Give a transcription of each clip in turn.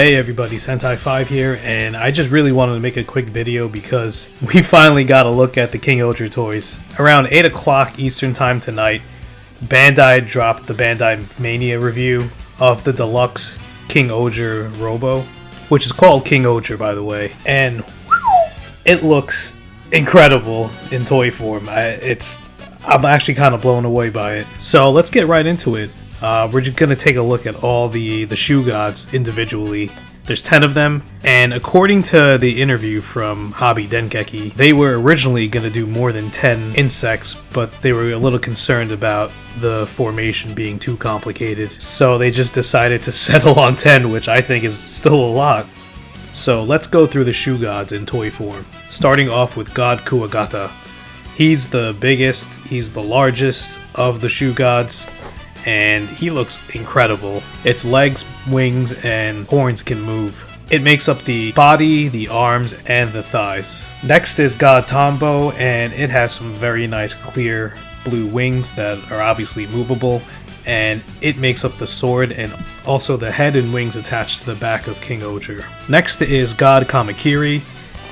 Hey everybody, Sentai5 here, and I just really wanted to make a quick video because we finally got a look at the King-Ohger toys. Around 8 o'clock Eastern Time tonight, Bandai dropped the Bandai Mania review of the deluxe King-Ohger Robo, which is called King-Ohger by the way, and it looks incredible in toy form. I'm actually kind of blown away by it. So let's get right into it. We're just going to take a look at all the shoe gods individually. There's 10 of them, and according to the interview from Hobby Denkeki, they were originally going to do more than 10 insects, but they were a little concerned about the formation being too complicated. So they just decided to settle on 10, which I think is still a lot. So let's go through the shoe gods in toy form. Starting off with God Kuwagata. He's the biggest, he's the largest of the shoe gods, and he looks incredible. Its legs, wings, and horns can move. It makes up the body, the arms, and the thighs. Next is God Tombo, and it has some very nice clear blue wings that are obviously movable, and it makes up the sword and also the head and wings attached to the back of King-Ohger. Next is God Kamakiri,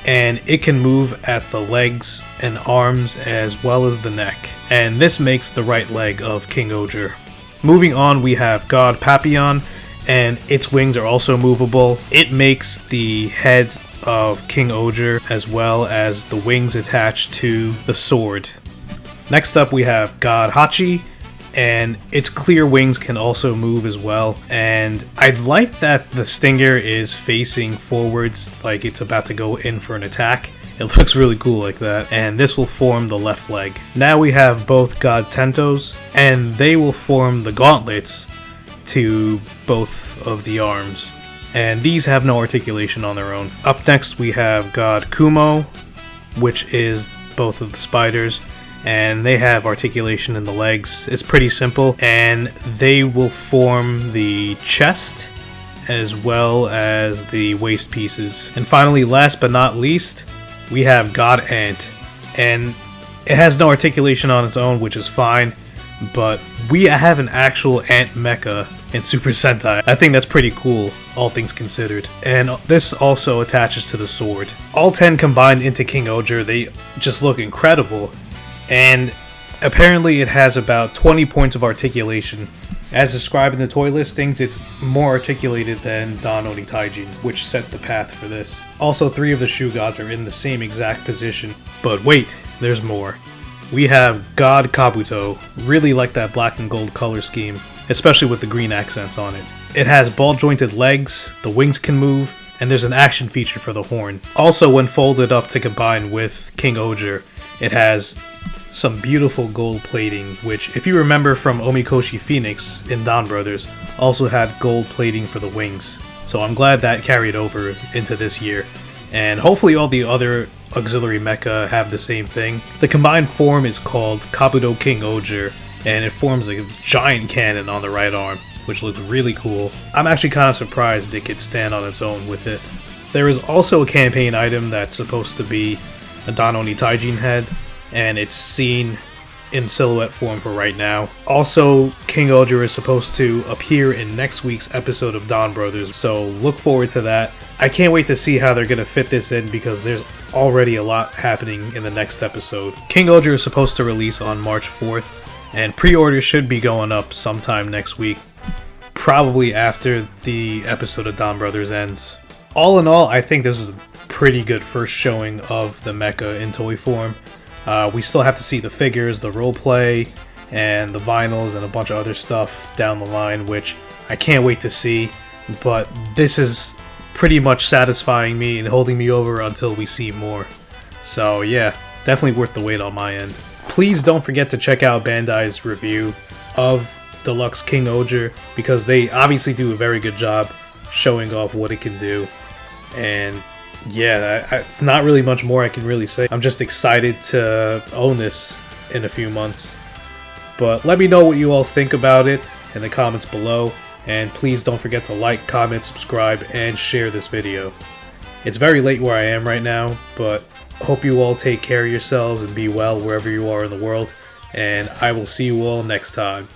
and it can move at the legs and arms as well as the neck, and this makes the right leg of King-Ohger. Moving on, we have God Papillon, and its wings are also movable. It makes the head of King-Ohger as well as the wings attached to the sword. Next up, we have God Hachi, and its clear wings can also move as well. And I like that the stinger is facing forwards like it's about to go in for an attack. It looks really cool like that, and this will form the left leg. Now we have both God Tentos, and they will form the gauntlets to both of the arms, and these have no articulation on their own. Up next we have God Kumo, which is both of the spiders, and they have articulation in the legs. It's pretty simple, and they will form the chest as well as the waist pieces. And finally, last but not least, we have God Ant, and it has no articulation on its own, which is fine, but we have an actual ant mecha in Super Sentai. I think that's pretty cool, all things considered. And this also attaches to the sword. All 10 combined into King-Ohger, they just look incredible, and apparently it has about 20 points of articulation. As described in the toy listings, it's more articulated than Dan Oni Taijin, which set the path for this. Also, 3 of the shoe gods are in the same exact position. But wait, there's more. We have God Kabuto. Really like that black and gold color scheme, especially with the green accents on it. It has ball-jointed legs, the wings can move, and there's an action feature for the horn. Also, when folded up to combine with King-Ohger, it has some beautiful gold plating, which, if you remember from Omikoshi Phoenix in Don Brothers, also had gold plating for the wings. So I'm glad that carried over into this year, and hopefully all the other auxiliary mecha have the same thing. The combined form is called Kabuto King-Ohger, and it forms a giant cannon on the right arm, which looks really cool. I'm actually kind of surprised it could stand on its own with it. There is also a campaign item that's supposed to be a Dan Oni Taijin head, and it's seen in silhouette form for right now. Also, King-Ohger is supposed to appear in next week's episode of Don Brothers, so look forward to that. I can't wait to see how they're going to fit this in because there's already a lot happening in the next episode. King-Ohger is supposed to release on March 4th, and pre-orders should be going up sometime next week, probably after the episode of Don Brothers ends. All in all, I think this is a pretty good first showing of the mecha in toy form. We still have to see the figures, the roleplay, and the vinyls, and a bunch of other stuff down the line, which I can't wait to see, but this is pretty much satisfying me and holding me over until we see more. So yeah, definitely worth the wait on my end. Please don't forget to check out Bandai's review of Deluxe King-Ohger, because they obviously do a very good job showing off what it can do, and yeah, it's not really much more I can really say. I'm just excited to own this in a few months. But let me know what you all think about it in the comments below. And please don't forget to like, comment, subscribe, and share this video. It's very late where I am right now, but hope you all take care of yourselves and be well wherever you are in the world. And I will see you all next time.